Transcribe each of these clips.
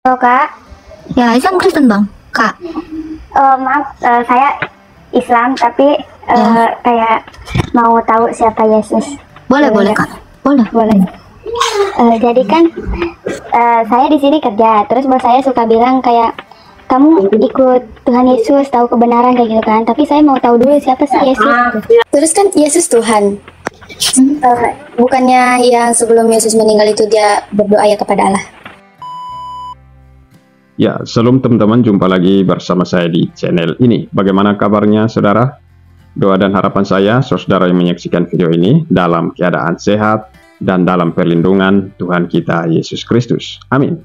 Halo Kak. Ya, Islam Kristen bang, Kak. Maaf, saya Islam tapi Ya. kayak mau tahu siapa Yesus. Boleh Kak, boleh. Boleh. Jadi kan saya di sini kerja, terus bos saya suka bilang kayak kamu ikut Tuhan Yesus, tahu kebenaran kayak gitu kan. Tapi saya mau tahu dulu siapa sih Yesus. Terus kan Yesus Tuhan. Bukannya yang sebelum Yesus meninggal itu dia berdoa ya kepada Allah. Ya, shalom teman-teman, jumpa lagi bersama saya di channel ini. Bagaimana kabarnya saudara? Doa dan harapan saya, saudara yang menyaksikan video ini dalam keadaan sehat dan dalam perlindungan Tuhan kita Yesus Kristus. Amin.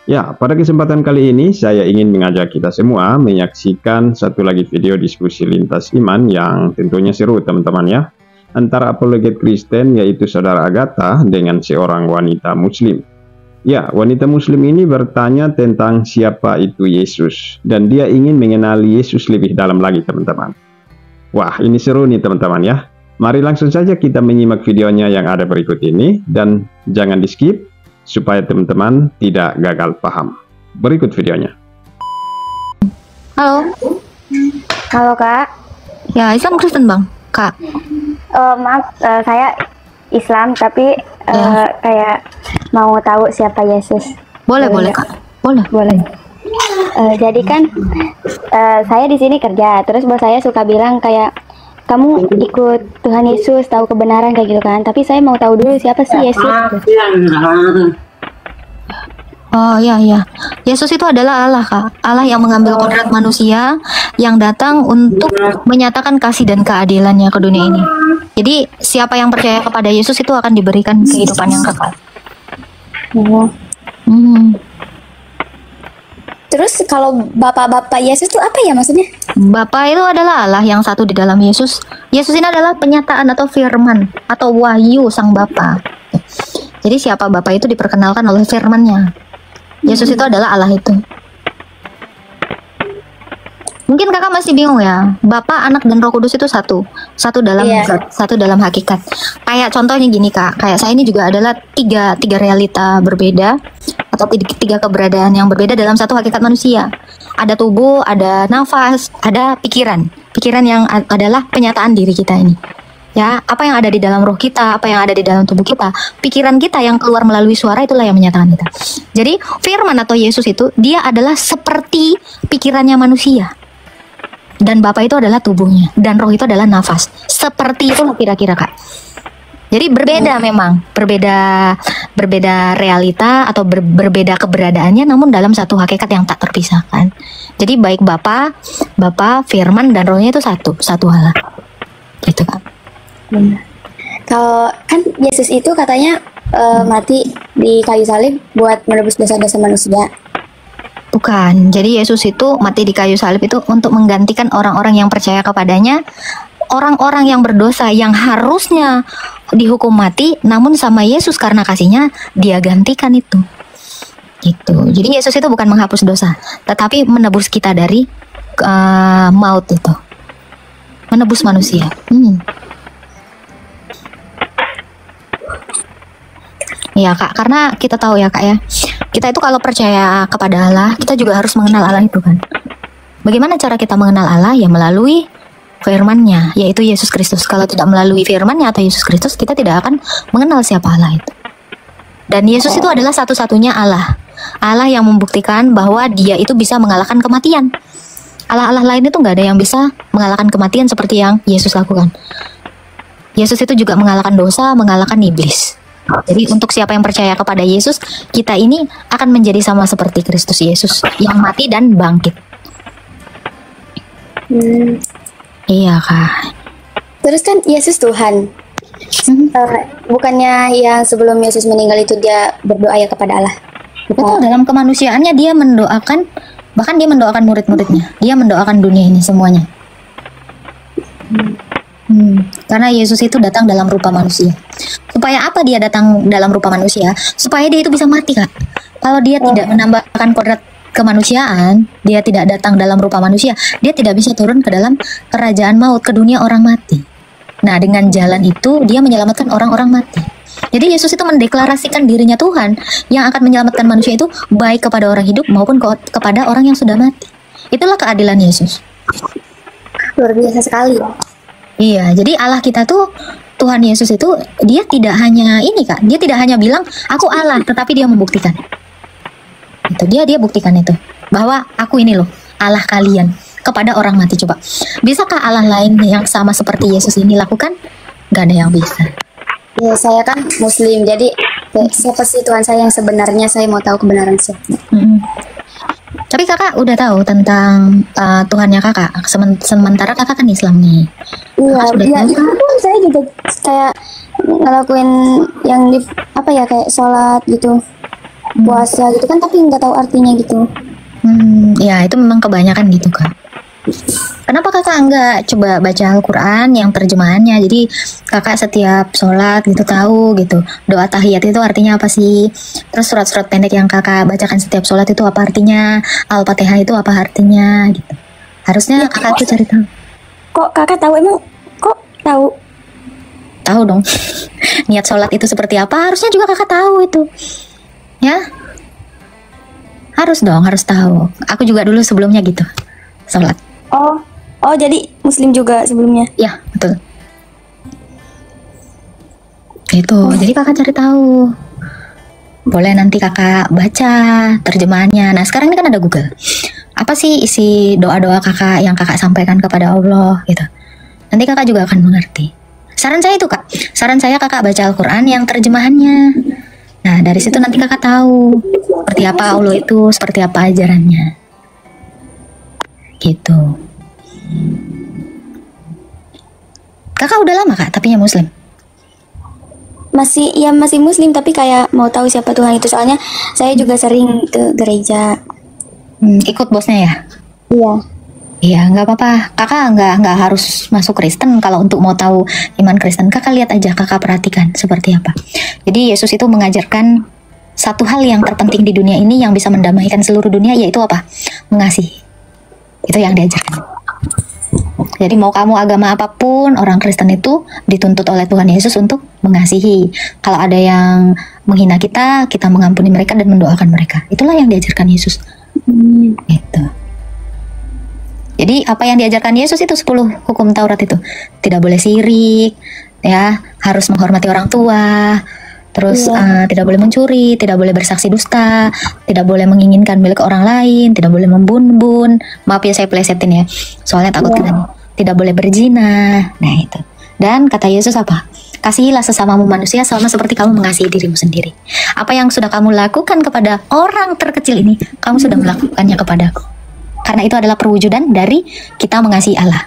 Ya, pada kesempatan kali ini saya ingin mengajak kita semua menyaksikan satu lagi video diskusi lintas iman yang tentunya seru teman-teman ya. Antara apologet Kristen yaitu saudara Agatha dengan seorang wanita muslim. Ya, wanita muslim ini bertanya tentang siapa itu Yesus, dan dia ingin mengenali Yesus lebih dalam lagi teman-teman. Wah, ini seru nih teman-teman ya. Mari langsung saja kita menyimak videonya yang ada berikut ini, dan jangan di skip supaya teman-teman tidak gagal paham. Berikut videonya. Halo. Halo Kak. Ya, Islam Kristen bang, Kak. Maaf, saya Islam tapi kayak mau tahu siapa Yesus. Boleh Kak, boleh. Jadi kan saya di sini kerja, terus bos saya suka bilang kayak kamu ikut Tuhan Yesus, tahu kebenaran kayak gitu kan. Tapi saya mau tahu dulu siapa sih Yesus. Oh iya. Yesus itu adalah Allah Kak. Allah yang mengambil kodrat manusia, yang datang untuk menyatakan kasih dan keadilannya ke dunia ini. Jadi siapa yang percaya kepada Yesus itu akan diberikan kehidupan yang kekal. Terus kalau bapak-bapak Yesus itu apa ya maksudnya? Bapa itu adalah Allah yang satu di dalam Yesus. Yesus ini adalah penyataan atau firman atau wahyu sang Bapa. Jadi siapa Bapa itu diperkenalkan oleh firman-Nya. Yesus itu adalah Allah itu. Mungkin kakak masih bingung ya. Bapa, Anak, dan Roh Kudus itu satu dalam satu dalam hakikat. Kayak contohnya gini kak. Kayak saya ini juga adalah tiga realita berbeda atau tiga keberadaan yang berbeda dalam satu hakikat manusia. Ada tubuh, ada nafas, ada pikiran. Pikiran yang adalah penyataan diri kita ini. Ya, apa yang ada di dalam roh kita, apa yang ada di dalam tubuh kita, pikiran kita yang keluar melalui suara itulah yang menyatakan kita. Jadi, firman atau Yesus itu dia adalah seperti pikirannya manusia. Dan Bapa itu adalah tubuhnya, dan roh itu adalah nafas. Seperti itu kira-kira kak. Jadi berbeda memang, berbeda realita atau berbeda keberadaannya, namun dalam satu hakikat yang tak terpisahkan. Jadi baik Bapa, Firman dan Rohnya itu satu Allah. Gitu kan. Kalau kan Yesus itu katanya mati di kayu salib buat menebus dosa-dosa manusia. Bukan, jadi Yesus itu mati di kayu salib itu untuk menggantikan orang-orang yang percaya kepadanya, orang-orang yang berdosa yang harusnya dihukum mati, namun sama Yesus karena kasihnya dia gantikan itu. Gitu. Jadi Yesus itu bukan menghapus dosa, tetapi menebus kita dari maut itu, menebus manusia. Ya kak, karena kita tahu ya kak ya, kita itu kalau percaya kepada Allah, kita juga harus mengenal Allah itu kan. Bagaimana cara kita mengenal Allah? Ya melalui firman-Nya, yaitu Yesus Kristus. Kalau tidak melalui firman-Nya atau Yesus Kristus, kita tidak akan mengenal siapa Allah itu. Dan Yesus itu adalah satu-satunya Allah. Allah yang membuktikan bahwa dia itu bisa mengalahkan kematian. Allah-Allah lain itu nggak ada yang bisa mengalahkan kematian seperti yang Yesus lakukan. Yesus itu juga mengalahkan dosa, mengalahkan iblis. Jadi untuk siapa yang percaya kepada Yesus, kita ini akan menjadi sama seperti Kristus Yesus yang mati dan bangkit. Iya kak. Terus kan Yesus Tuhan. Bukannya yang sebelum Yesus meninggal itu dia berdoa ya kepada Allah. Betul, dalam kemanusiaannya dia mendoakan, bahkan dia mendoakan murid-muridnya. Dia mendoakan dunia ini semuanya. Karena Yesus itu datang dalam rupa manusia. Supaya apa dia datang dalam rupa manusia? Supaya dia itu bisa mati kak. Kalau dia tidak menambahkan kodrat kemanusiaan, dia tidak datang dalam rupa manusia, dia tidak bisa turun ke dalam kerajaan maut, ke dunia orang mati. Nah dengan jalan itu dia menyelamatkan orang-orang mati. Jadi Yesus itu mendeklarasikan dirinya Tuhan yang akan menyelamatkan manusia itu baik kepada orang hidup maupun kepada orang yang sudah mati. Itulah keadilan Yesus. Luar biasa sekali. Iya, jadi Allah kita tuh, Tuhan Yesus itu, dia tidak hanya ini Kak, dia tidak hanya bilang aku Allah, tetapi dia membuktikan. Itu dia buktikan itu bahwa aku ini loh Allah kalian kepada orang mati. Coba, bisakah Allah lain yang sama seperti Yesus ini lakukan? Gak ada yang bisa. Ya, saya kan Muslim, jadi siapa sih Tuhan saya yang sebenarnya? Saya mau tahu kebenaran sih. Tapi kakak udah tahu tentang Tuhannya kakak. Sementara kakak kan Islam nih. Iya, itu pun saya juga kayak ngelakuin yang kayak sholat gitu, puasa gitu kan, tapi nggak tahu artinya gitu. Ya itu memang kebanyakan gitu kak. Kenapa kakak nggak coba baca Al-Quran yang terjemahannya? Jadi kakak setiap sholat gitu tahu gitu doa tahiyat itu artinya apa sih? Terus surat-surat pendek yang kakak bacakan setiap sholat itu apa artinya? Al-Fatihah itu apa artinya? Gitu. Harusnya kakak tuh cari tahu. Kok kakak tahu, emang kok tahu? Tahu dong. Niat sholat itu seperti apa? Harusnya juga kakak tahu itu. Ya? Harus dong, harus tahu. Aku juga dulu sebelumnya gitu sholat. Oh, jadi Muslim juga sebelumnya? Ya, betul. Itu, jadi kakak cari tahu. Boleh nanti kakak baca terjemahannya. Nah, sekarang ini kan ada Google. Apa sih isi doa-doa kakak yang kakak sampaikan kepada Allah gitu. Nanti kakak juga akan mengerti. Saran saya itu kak, saran saya kakak baca Al-Quran yang terjemahannya. Nah, dari situ nanti kakak tahu seperti apa Allah itu, seperti apa ajarannya. Gitu. Kakak udah lama kak, tapi ya Muslim? Masih Muslim, tapi kayak mau tahu siapa Tuhan itu. Soalnya saya juga sering ke gereja. Ikut bosnya ya? Iya. Iya, nggak apa-apa. Kakak nggak harus masuk Kristen kalau untuk mau tahu iman Kristen. Kakak lihat aja, kakak perhatikan seperti apa. Jadi Yesus itu mengajarkan satu hal yang terpenting di dunia ini yang bisa mendamaikan seluruh dunia, yaitu apa? Mengasihi. Itu yang diajarkan. Jadi mau kamu agama apapun, orang Kristen itu dituntut oleh Tuhan Yesus untuk mengasihi. Kalau ada yang menghina kita, kita mengampuni mereka dan mendoakan mereka. Itulah yang diajarkan Yesus. Gitu. Jadi apa yang diajarkan Yesus itu 10 hukum Taurat itu. Tidak boleh sirik, ya, harus menghormati orang tua. Terus tidak boleh mencuri, tidak boleh bersaksi dusta, tidak boleh menginginkan milik orang lain, tidak boleh membunuh. Maaf ya saya plesetin ya, soalnya takut kena. Tidak boleh berzina. Nah itu. Dan kata Yesus apa? Kasihilah sesamamu manusia sama seperti kamu mengasihi dirimu sendiri. Apa yang sudah kamu lakukan kepada orang terkecil ini, kamu sudah melakukannya kepadaku. Karena itu adalah perwujudan dari kita mengasihi Allah.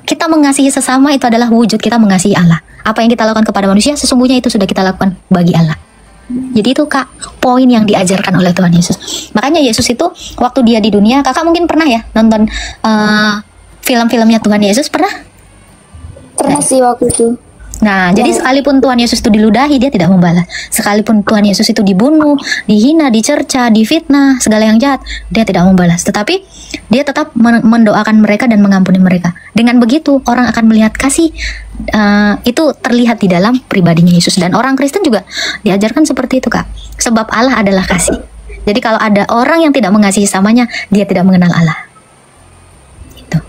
Kita mengasihi sesama itu adalah wujud kita mengasihi Allah. Apa yang kita lakukan kepada manusia, sesungguhnya itu sudah kita lakukan bagi Allah. Jadi itu kak, poin yang diajarkan oleh Tuhan Yesus. Makanya Yesus itu waktu dia di dunia, kakak mungkin pernah ya nonton film-filmnya Tuhan Yesus, pernah? Pernah sih waktu itu. Nah, jadi sekalipun Tuhan Yesus itu diludahi, dia tidak membalas. Sekalipun Tuhan Yesus itu dibunuh, dihina, dicerca, difitnah, segala yang jahat, dia tidak membalas. Tetapi dia tetap mendoakan mereka dan mengampuni mereka. Dengan begitu, orang akan melihat kasih itu terlihat di dalam pribadinya Yesus. Dan orang Kristen juga diajarkan seperti itu kak. Sebab Allah adalah kasih. Jadi kalau ada orang yang tidak mengasihi samanya, dia tidak mengenal Allah. Gitu.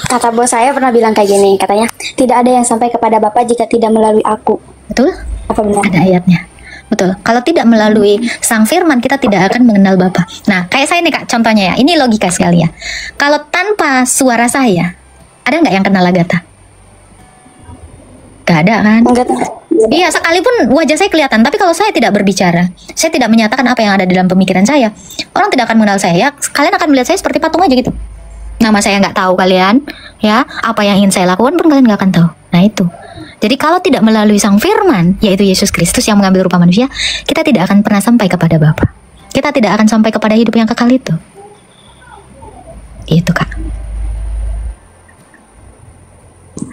Kata bos saya pernah bilang kayak gini, katanya tidak ada yang sampai kepada Bapa jika tidak melalui aku. Betul? Apa benar? Ada ayatnya. Betul. Kalau tidak melalui Sang Firman, kita tidak akan mengenal Bapa. Nah, kayak saya nih kak, contohnya ya. Ini logika sekali ya. Kalau tanpa suara saya, ada nggak yang kenal Agatha? Gak ada kan? Enggak. Iya, sekalipun wajah saya kelihatan, tapi kalau saya tidak berbicara, saya tidak menyatakan apa yang ada di dalam pemikiran saya, orang tidak akan mengenal saya. Ya, kalian akan melihat saya seperti patung aja gitu. Nama saya nggak tahu kalian, ya, apa yang ingin saya lakukan pun kalian nggak akan tahu. Nah itu. Jadi kalau tidak melalui Sang Firman, yaitu Yesus Kristus yang mengambil rupa manusia, kita tidak akan pernah sampai kepada Bapa. Kita tidak akan sampai kepada hidup yang kekal itu. Itu kak.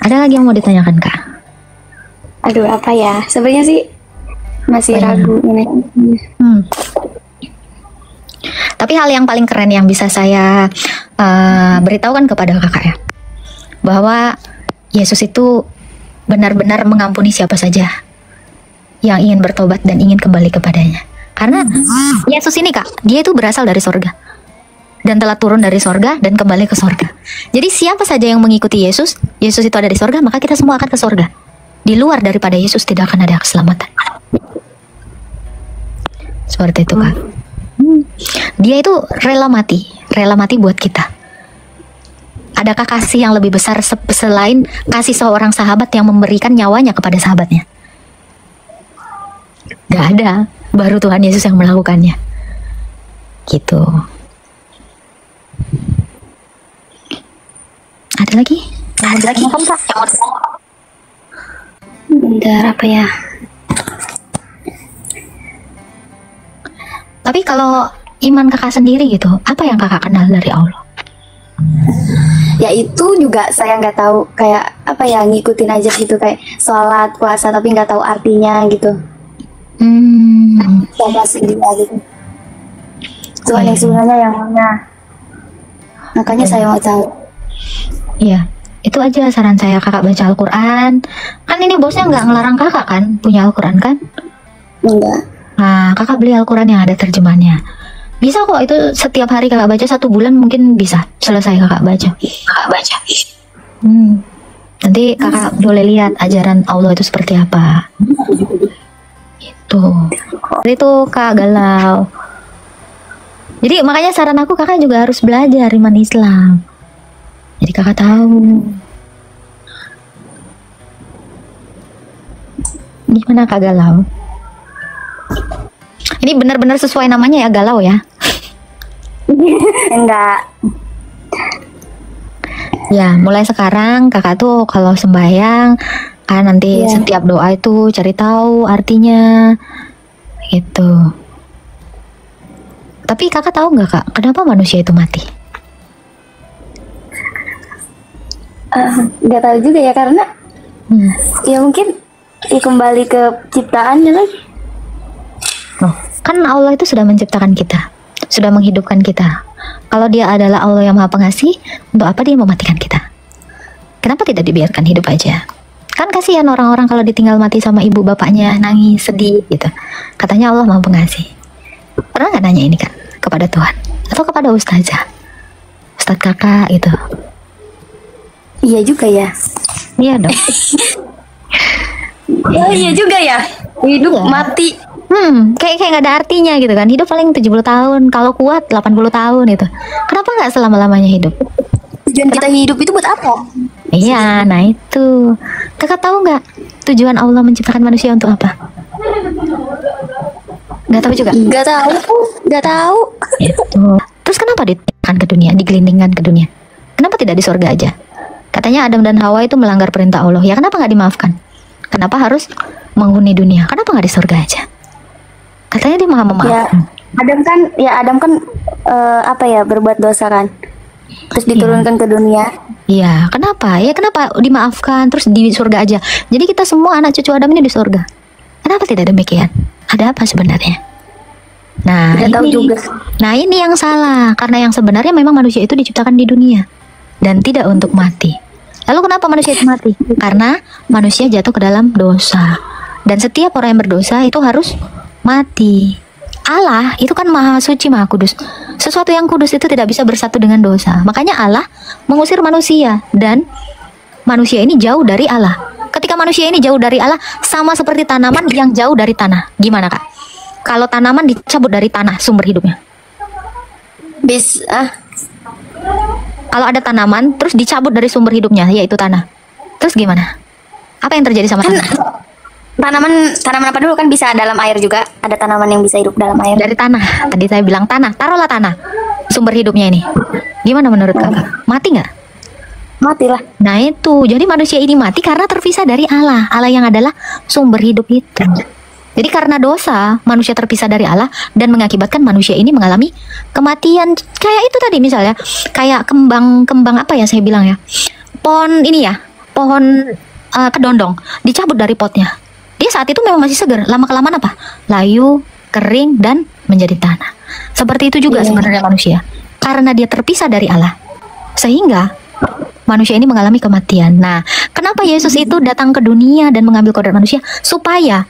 Ada lagi yang mau ditanyakan kak? Aduh, apa ya? Sebenarnya sih masih ragu ini. Tapi hal yang paling keren yang bisa saya beritahukan kepada kakak ya, bahwa Yesus itu benar-benar mengampuni siapa saja yang ingin bertobat dan ingin kembali kepadanya. Karena Yesus ini Kak, dia itu berasal dari sorga dan telah turun dari sorga dan kembali ke sorga. Jadi siapa saja yang mengikuti Yesus, Yesus itu ada di sorga, maka kita semua akan ke sorga. Di luar daripada Yesus tidak akan ada keselamatan. Seperti itu Kak. Dia itu rela mati buat kita. Adakah kasih yang lebih besar selain kasih seorang sahabat yang memberikan nyawanya kepada sahabatnya? Gak ada. Baru Tuhan Yesus yang melakukannya. Gitu. Ada lagi? Bentar, apa ya? Tapi kalau iman kakak sendiri gitu, apa yang kakak kenal dari Allah? Ya itu juga saya nggak tahu, kayak apa ya, ngikutin aja gitu, kayak sholat, puasa, tapi nggak tahu artinya gitu. Sama sendiri gitu. Tuhan yang sebenarnya yang mana? Makanya saya mau tahu. Iya, itu aja saran saya, kakak baca Al-Quran. Kan ini bosnya nggak ngelarang kakak kan punya Al-Quran kan? Enggak. Nah, kakak beli Al-Quran yang ada terjemahnya. Bisa kok, itu setiap hari kakak baca 1 bulan mungkin bisa selesai kakak baca. Nanti kakak boleh lihat ajaran Allah itu seperti apa. Itu. Itu Kak galau. Jadi makanya saran aku, kakak juga harus belajar iman Islam. Jadi kakak tahu. Gimana Kak galau? Ini benar-benar sesuai namanya ya, galau ya? Enggak. Ya, mulai sekarang kakak tuh kalau sembahyang kan nanti setiap doa itu cari tahu artinya gitu. Tapi kakak tahu nggak Kak, kenapa manusia itu mati? Nggak tahu juga ya, karena ya mungkin kembali ke ciptaannya lagi. Oh, kan Allah itu sudah menciptakan kita, sudah menghidupkan kita. Kalau dia adalah Allah yang Maha Pengasih, untuk apa dia mematikan kita? Kenapa tidak dibiarkan hidup aja? Kan kasihan orang-orang kalau ditinggal mati sama ibu bapaknya, nangis, sedih gitu. Katanya Allah Maha Pengasih. Pernah nggak nanya ini kan kepada Tuhan? Atau kepada ustazah? Ustadz kakak gitu. Iya juga ya. Iya dong. Oh iya juga ya. Hidup mati. Kayak nggak ada artinya gitu kan. Hidup paling 70 tahun, kalau kuat 80 tahun gitu. Kenapa nggak selama-lamanya hidup? Tujuan kita hidup itu buat apa? Iya, nah itu. Kakak tahu nggak tujuan Allah menciptakan manusia untuk apa? Nggak tahu juga? Nggak tahu. Itu. Terus kenapa ditekan ke dunia, digelindingkan ke dunia? Kenapa tidak di surga aja? Katanya Adam dan Hawa itu melanggar perintah Allah. Ya kenapa nggak dimaafkan? Kenapa harus menghuni dunia? Kenapa nggak di surga aja? Katanya dia maha memaafkan. Adam kan apa ya, berbuat dosa kan, terus diturunkan ke dunia. Iya, kenapa? Ya kenapa dimaafkan terus di surga aja? Jadi kita semua anak cucu Adam ini di surga. Kenapa tidak demikian? Ada apa sebenarnya? Nah, tahu juga. Nah, ini yang salah. Karena yang sebenarnya memang manusia itu diciptakan di dunia dan tidak untuk mati. Lalu kenapa manusia itu mati? Karena manusia jatuh ke dalam dosa. Dan setiap orang yang berdosa itu harus mati. Allah itu kan maha suci, maha kudus. Sesuatu yang kudus itu tidak bisa bersatu dengan dosa. Makanya Allah mengusir manusia, dan manusia ini jauh dari Allah. Ketika manusia ini jauh dari Allah, sama seperti tanaman yang jauh dari tanah. Gimana Kak? Kalau tanaman dicabut dari tanah sumber hidupnya? Kalau ada tanaman terus dicabut dari sumber hidupnya, yaitu tanah, terus gimana? Apa yang terjadi sama tanah? Tanaman apa dulu, kan bisa dalam air juga. Ada tanaman yang bisa hidup dalam air. Dari tanah. Tadi saya bilang tanah. Taruhlah tanah sumber hidupnya ini. Gimana menurut kakak? Mati nggak? Matilah. Nah itu. Jadi manusia ini mati karena terpisah dari Allah. Allah yang adalah sumber hidup itu. Jadi karena dosa, manusia terpisah dari Allah dan mengakibatkan manusia ini mengalami kematian. Kayak itu tadi misalnya, kayak kembang apa ya saya bilang ya, pohon ini ya, pohon kedondong dicabut dari potnya. Dia saat itu memang masih segar, lama-kelamaan apa? Layu, kering, dan menjadi tanah. Seperti itu juga sebenarnya manusia. Karena dia terpisah dari Allah, sehingga manusia ini mengalami kematian. Nah, kenapa Yesus itu datang ke dunia dan mengambil kodrat manusia? Supaya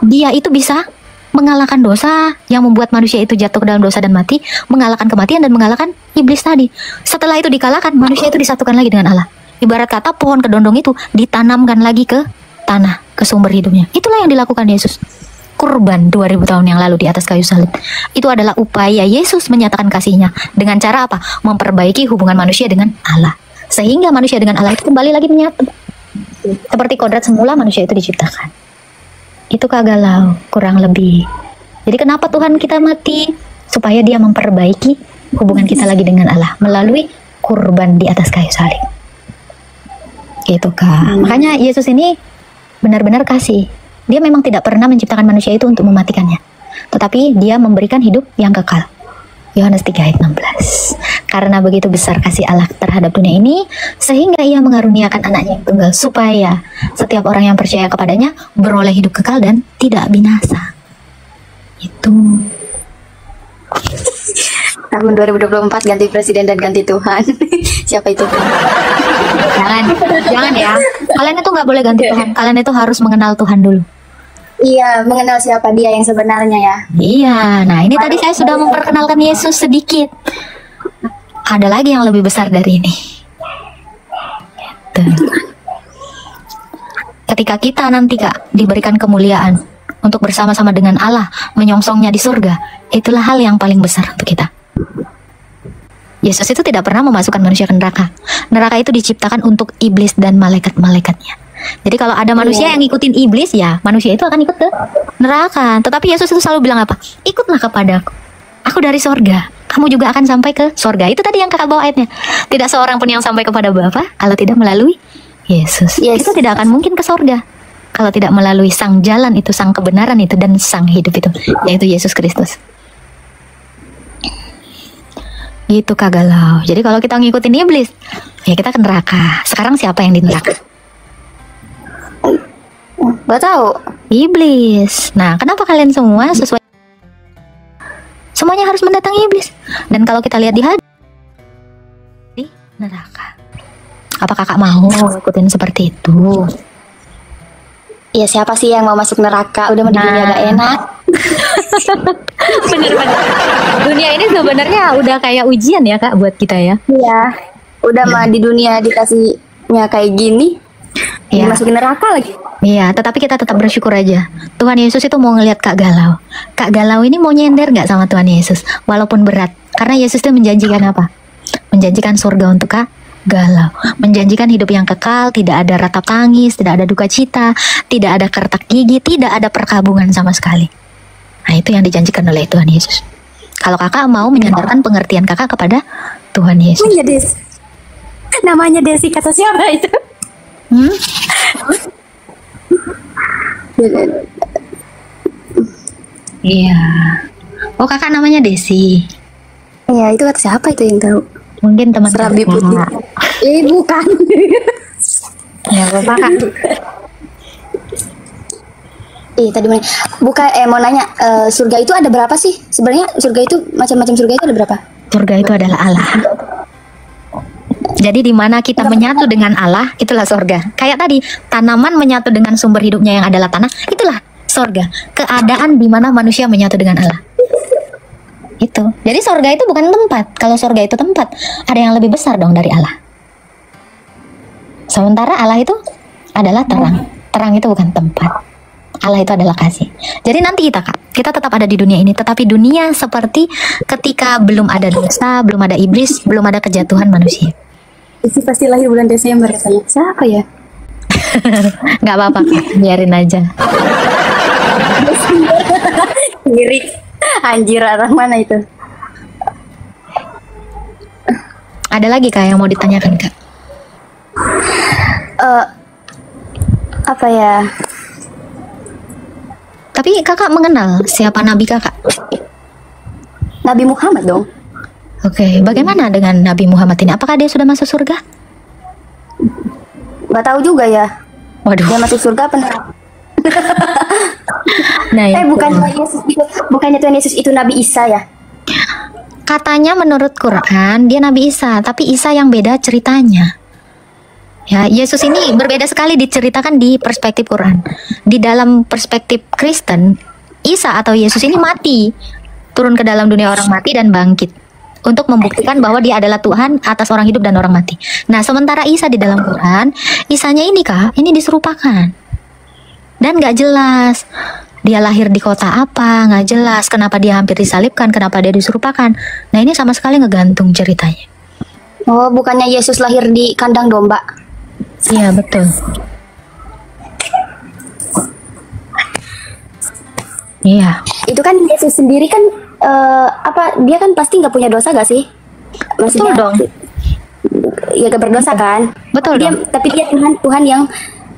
dia itu bisa mengalahkan dosa yang membuat manusia itu jatuh ke dalam dosa dan mati, mengalahkan kematian dan mengalahkan iblis tadi. Setelah itu dikalahkan, manusia itu disatukan lagi dengan Allah. Ibarat kata pohon kedondong itu ditanamkan lagi ke tanah, ke sumber hidupnya. Itulah yang dilakukan Yesus. Kurban 2000 tahun yang lalu di atas kayu salib. Itu adalah upaya Yesus menyatakan kasihnya. Dengan cara apa? Memperbaiki hubungan manusia dengan Allah. Sehingga manusia dengan Allah itu kembali lagi menyatu. Seperti kodrat semula manusia itu diciptakan. Itu kagalau, kurang lebih. Jadi kenapa Tuhan kita mati? Supaya dia memperbaiki hubungan kita lagi dengan Allah. Melalui kurban di atas kayu salib. Gitu Kak. Makanya Yesus ini benar-benar kasih. Dia memang tidak pernah menciptakan manusia itu untuk mematikannya. Tetapi dia memberikan hidup yang kekal. Yohanes 3 ayat 16. Karena begitu besar kasih Allah terhadap dunia ini, sehingga ia mengaruniakan anaknya yang tunggal, supaya setiap orang yang percaya kepadanya beroleh hidup kekal dan tidak binasa. Itu. Tahun 2024 ganti presiden dan ganti Tuhan. Siapa itu? Jangan ya. Kalian itu nggak boleh ganti Tuhan. Kalian itu harus mengenal Tuhan dulu. Iya, mengenal siapa dia yang sebenarnya ya. Iya, nah ini tadi saya sudah memperkenalkan Yesus sedikit. Ada lagi yang lebih besar dari ini. Gitu. Ketika kita nanti Kak diberikan kemuliaan untuk bersama-sama dengan Allah menyongsongnya di surga, itulah hal yang paling besar untuk kita. Yesus itu tidak pernah memasukkan manusia ke neraka. Neraka itu diciptakan untuk iblis dan malaikat-malaikatnya. Jadi kalau ada manusia yang ngikutin iblis, ya manusia itu akan ikut ke neraka. Tetapi Yesus itu selalu bilang apa? Ikutlah kepadaku. Aku dari sorga. Kamu juga akan sampai ke sorga. Itu tadi yang kakak bawa ayatnya. Tidak seorang pun yang sampai kepada Bapa kalau tidak melalui Yesus. Kita tidak akan mungkin ke sorga kalau tidak melalui sang jalan itu, sang kebenaran itu, dan sang hidup itu, yaitu Yesus Kristus. Gitu Kak Galau. Jadi kalau kita ngikutin iblis, ya kita ke neraka. Sekarang siapa yang di neraka? Gak tahu. Iblis. Nah, kenapa kalian semua sesuai? Semuanya harus mendatangi iblis. Dan kalau kita lihat di neraka. Apa kakak mau ikutin seperti itu? Ya siapa sih yang mau masuk neraka? Udah di dunia gak enak. Bener-bener. Dunia ini sebenarnya udah kayak ujian ya Kak buat kita ya. Iya. Udah mah di dunia dikasihnya kayak gini. Iya. Dimasukin neraka lagi. Iya, tetapi kita tetap bersyukur aja. Tuhan Yesus itu mau ngelihat Kak Galau. Kak Galau ini mau nyender gak sama Tuhan Yesus? Walaupun berat. Karena Yesus itu menjanjikan apa? Menjanjikan surga untuk Kak Galau. Menjanjikan hidup yang kekal, tidak ada ratap tangis, tidak ada duka cita, tidak ada kertak gigi, tidak ada perkabungan sama sekali. Nah, itu yang dijanjikan oleh Tuhan Yesus. Kalau kakak mau menyandarkan pengertian kakak kepada Tuhan Yesus. Namanya Desi. Namanya Desi, kata siapa itu? Iya. Oh, kakak namanya Desi. Iya, itu kata siapa itu yang tahu? Mungkin teman Serabi kakak. putih. Bukan. Ya, bapak kak. Tadi mau nanya, surga itu ada berapa sih? Sebenarnya surga itu macam-macam surga itu ada berapa? Surga itu adalah Allah. Jadi di mana kita menyatu dengan Allah, itulah surga. Kayak tadi, tanaman menyatu dengan sumber hidupnya yang adalah tanah, itulah surga. Keadaan di mana manusia menyatu dengan Allah. Itu. Jadi surga itu bukan tempat. Kalau surga itu tempat, ada yang lebih besar dong dari Allah. Sementara Allah itu adalah terang. Terang itu bukan tempat. Allah itu adalah kasih. Jadi nanti kita tetap ada di dunia ini, tetapi dunia seperti ketika belum ada dosa, belum ada iblis, belum ada kejatuhan manusia. Isi pasti lahir bulan Desember katanya. Siapa ya? Nggak apa-apa, biarin aja. Lirik. Anjir, arah mana itu? Ada lagi Kak yang mau ditanyakan Kak? Apa ya? Tapi kakak mengenal siapa nabi kakak? Nabi Muhammad dong. Oke, bagaimana dengan Nabi Muhammad ini? Apakah dia sudah masuk surga? Gak tahu juga ya. Waduh. Dia masuk surga apa enggak? Nah, bukannya Tuhan Yesus itu Nabi Isa ya? Katanya menurut Quran dia Nabi Isa, tapi Isa yang beda ceritanya. Ya, Yesus ini berbeda sekali diceritakan di perspektif Quran. Di dalam perspektif Kristen, Isa atau Yesus ini mati, turun ke dalam dunia orang mati dan bangkit untuk membuktikan bahwa dia adalah Tuhan atas orang hidup dan orang mati. Nah, sementara Isa di dalam Quran, Isanya ini Kak, ini diserupakan. Dan nggak jelas dia lahir di kota apa, nggak jelas kenapa dia hampir disalibkan, kenapa dia diserupakan. Nah, ini sama sekali ngegantung ceritanya. Oh, bukannya Yesus lahir di kandang domba? Iya, betul. Iya. Itu kan Yesus sendiri kan dia kan pasti nggak punya dosa gak sih? Betul dong. Ya gak berdosa kan? Betul dong. Tapi dia Tuhan yang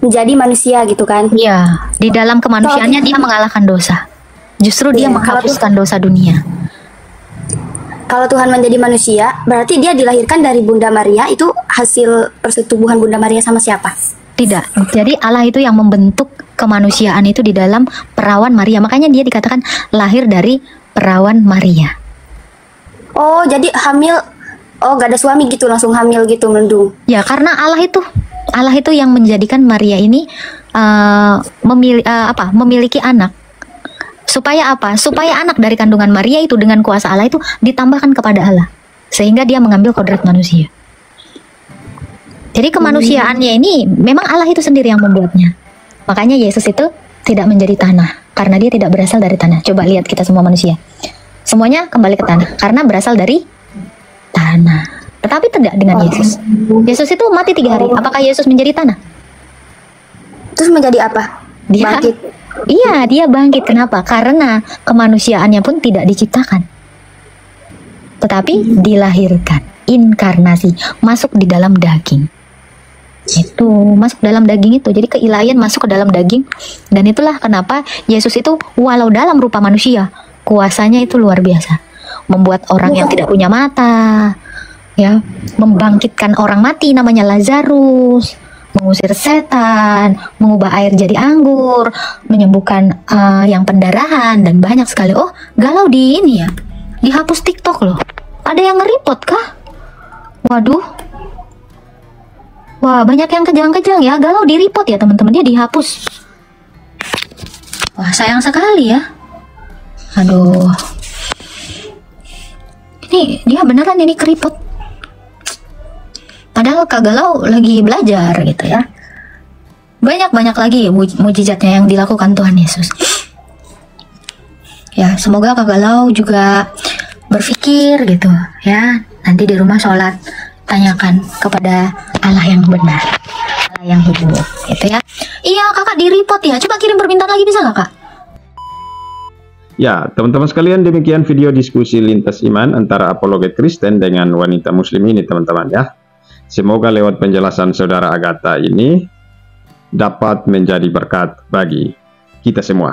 menjadi manusia gitu kan? Iya, di dalam kemanusiaannya dia mengalahkan dosa. Justru dia menghapuskan dosa dunia. Kalau Tuhan menjadi manusia, berarti dia dilahirkan dari Bunda Maria, itu hasil persetubuhan Bunda Maria sama siapa? Tidak. Jadi Allah itu yang membentuk kemanusiaan itu di dalam perawan Maria. Makanya dia dikatakan lahir dari perawan Maria. Oh, jadi hamil. Oh, gak ada suami gitu, langsung hamil gitu, mendung. Ya, karena Allah itu yang menjadikan Maria ini memiliki anak. Supaya apa? Supaya anak dari kandungan Maria itu dengan kuasa Allah itu ditambahkan kepada Allah. Sehingga dia mengambil kodrat manusia. Jadi kemanusiaannya ini memang Allah itu sendiri yang membuatnya. Makanya Yesus itu tidak menjadi tanah. Karena dia tidak berasal dari tanah. Coba lihat kita semua manusia. Semuanya kembali ke tanah. Karena berasal dari tanah. Tetapi tidak dengan Yesus. Yesus itu mati 3 hari. Apakah Yesus menjadi tanah? Terus menjadi apa? Dia Bangkit. Iya, dia bangkit. Kenapa? Karena kemanusiaannya pun tidak diciptakan, tetapi dilahirkan, inkarnasi, masuk di dalam daging. Itu masuk dalam daging itu. Jadi keilahian masuk ke dalam daging. Dan itulah kenapa Yesus itu walau dalam rupa manusia, kuasanya itu luar biasa. Membuat orang yang tidak punya mata, ya, membangkitkan orang mati namanya Lazarus, mengusir setan, mengubah air jadi anggur, menyembuhkan yang pendarahan, dan banyak sekali. Oh, galau di ini ya, dihapus TikTok loh. Ada yang nge-report kah? Waduh. Wah, banyak yang kejang-kejang ya. Galau di-report ya teman-teman, dia dihapus. Wah, sayang sekali ya. Aduh. Ini dia beneran ini ke-report. Padahal Kak Galau lagi belajar gitu ya. Banyak-banyak lagi mujizatnya yang dilakukan Tuhan Yesus. Ya, semoga Kak Galau juga berpikir gitu ya. Nanti di rumah sholat, tanyakan kepada Allah yang benar, Allah yang hidup gitu ya. Iya kakak di-report ya. Coba kirim permintaan lagi bisa nggak Kak? Ya, teman-teman sekalian, demikian video diskusi lintas iman antara apologet Kristen dengan wanita muslim ini teman-teman ya. Semoga lewat penjelasan saudara Agatha ini dapat menjadi berkat bagi kita semua.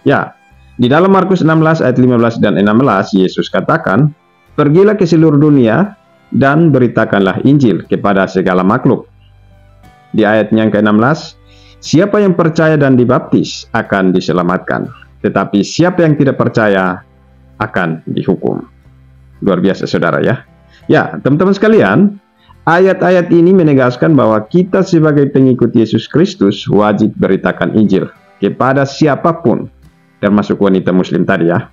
Ya, di dalam Markus 16 ayat 15 dan 16, Yesus katakan, "Pergilah ke seluruh dunia dan beritakanlah Injil kepada segala makhluk." Di ayat yang ke-16, "Siapa yang percaya dan dibaptis akan diselamatkan, tetapi siapa yang tidak percaya akan dihukum." Luar biasa saudara ya. Ya, teman-teman sekalian, ayat-ayat ini menegaskan bahwa kita sebagai pengikut Yesus Kristus wajib beritakan Injil kepada siapapun, termasuk wanita muslim tadi ya.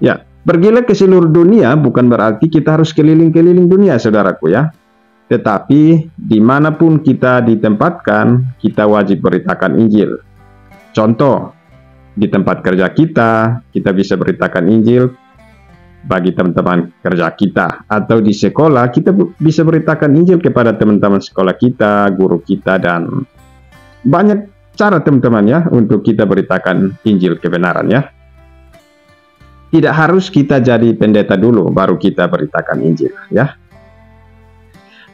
Ya, pergilah ke seluruh dunia bukan berarti kita harus keliling-keliling dunia saudaraku ya. Tetapi dimanapun kita ditempatkan, kita wajib beritakan Injil. Contoh, di tempat kerja kita bisa beritakan Injil bagi teman-teman kerja kita, atau di sekolah kita bisa beritakan Injil kepada teman-teman sekolah kita, guru kita, dan banyak cara teman-teman ya untuk kita beritakan Injil kebenaran ya. Tidak harus kita jadi pendeta dulu baru kita beritakan Injil ya.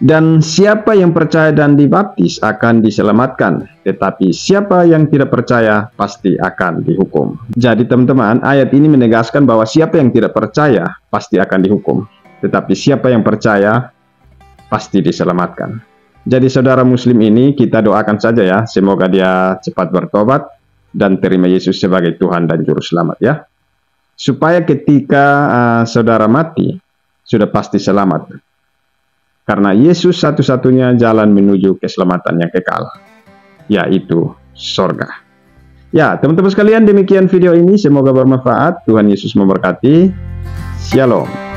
Dan siapa yang percaya dan dibaptis akan diselamatkan, tetapi siapa yang tidak percaya pasti akan dihukum. Jadi teman-teman, ayat ini menegaskan bahwa siapa yang tidak percaya pasti akan dihukum, tetapi siapa yang percaya pasti diselamatkan. Jadi saudara muslim ini kita doakan saja ya, semoga dia cepat bertobat dan terima Yesus sebagai Tuhan dan Juru Selamat ya. Supaya ketika saudara mati, sudah pasti selamat. Karena Yesus satu-satunya jalan menuju keselamatan yang kekal, yaitu sorga. Ya, teman-teman sekalian, demikian video ini. Semoga bermanfaat. Tuhan Yesus memberkati. Shalom.